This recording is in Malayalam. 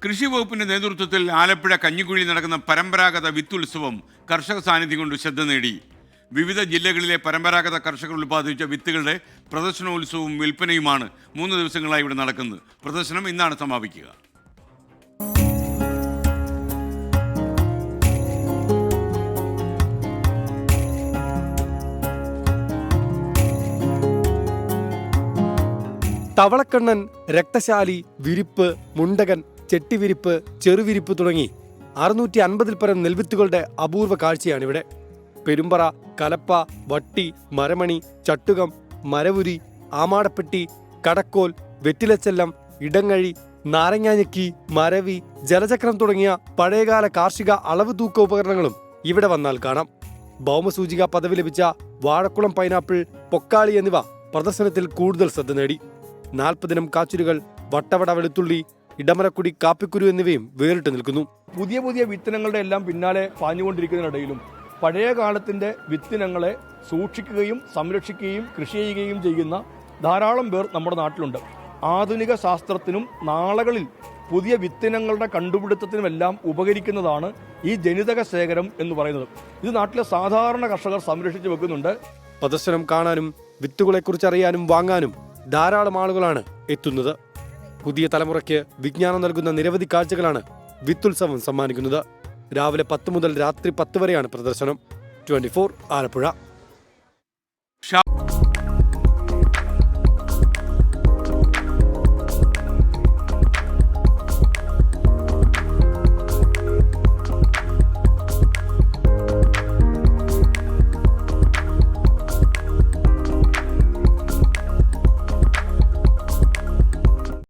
കൃഷി വകുപ്പിന്റെ നേതൃത്വത്തിൽ ആലപ്പുഴ കഞ്ഞിക്കുഴിയിൽ നടക്കുന്ന പരമ്പരാഗത വിത്തുത്സവം കർഷക സാന്നിധ്യം കൊണ്ട് ശ്രദ്ധ നേടി. വിവിധ ജില്ലകളിലെ പരമ്പരാഗത കർഷകർ ഉൽപ്പാദിപ്പിച്ച വിത്തുകളുടെ പ്രദർശനോത്സവവും വിൽപ്പനയുമാണ് 3 ദിവസങ്ങളായി ഇവിടെ നടക്കുന്നത്. പ്രദർശനം ഇന്നാണ് സമാപിക്കുക. തവളക്കണ്ണൻ, രക്തശാലി, വിരിപ്പ്, മുണ്ടകൻ, ചെട്ടിവിരിപ്പ്, ചെറുവിരിപ്പ് തുടങ്ങി 650-ൽ പരം നെൽവിത്തുകളുടെ അപൂർവ കാഴ്ചയാണിവിടെ. പെരുമ്പറ, കലപ്പ, വട്ടി, മരമണി, ചട്ടുകം, മരവുരി, ആമാടപ്പെട്ടി, കടക്കോൽ, വെറ്റിലച്ചെല്ലം, ഇടങ്ങഴി, നാരങ്ങാഞ്ഞക്കി, മരവി, ജലചക്രം തുടങ്ങിയ പഴയകാല കാർഷിക അളവ് തൂക്ക ഉപകരണങ്ങളും ഇവിടെ വന്നാൽ കാണാം. ഭൗമസൂചിക പദവി ലഭിച്ച വാഴക്കുളം പൈനാപ്പിൾ, പൊക്കാളി എന്നിവ പ്രദർശനത്തിൽ കൂടുതൽ ശ്രദ്ധ നേടി. 40 ഇനം കാച്ചുരുകൾ, വട്ടവട വെളുത്തുള്ളി, ഇടമരക്കുടി, കാപ്പിക്കുരു എന്നിവയും വേറിട്ട് നിൽക്കുന്നു. പുതിയ പുതിയ വിത്തിനങ്ങളുടെ എല്ലാം പിന്നാലെ പാഞ്ഞുകൊണ്ടിരിക്കുന്നതിനിടയിലും പഴയ കാലത്തിന്റെ വിത്തിനങ്ങളെ സൂക്ഷിക്കുകയും സംരക്ഷിക്കുകയും കൃഷി ചെയ്യുകയും ചെയ്യുന്ന ധാരാളം പേർ നമ്മുടെ നാട്ടിലുണ്ട്. ആധുനിക ശാസ്ത്രത്തിനും നാളകളിൽ പുതിയ വിത്തിനങ്ങളുടെ കണ്ടുപിടുത്തത്തിനുമെല്ലാം ഉപകരിക്കുന്നതാണ് ഈ ജനിതക ശേഖരം എന്ന് പറയുന്നത്. ഇത് നാട്ടിലെ സാധാരണ കർഷകർ സംരക്ഷിച്ചു വെക്കുന്നുണ്ട്. പ്രദർശനം കാണാനും വിത്തുകളെക്കുറിച്ച് അറിയാനും വാങ്ങാനും ധാരാളം ആളുകളാണ് എത്തുന്നത്. പുതിയ തലമുറയ്ക്ക് വിജ്ഞാനം നൽകുന്ന നിരവധി കാഴ്ചകളാണ് വിത്തുത്സവം സമ്മാനിക്കുന്നത്. രാവിലെ 10 മുതൽ രാത്രി 10 വരെയാണ് പ്രദർശനം. 24 ആലപ്പുഴ.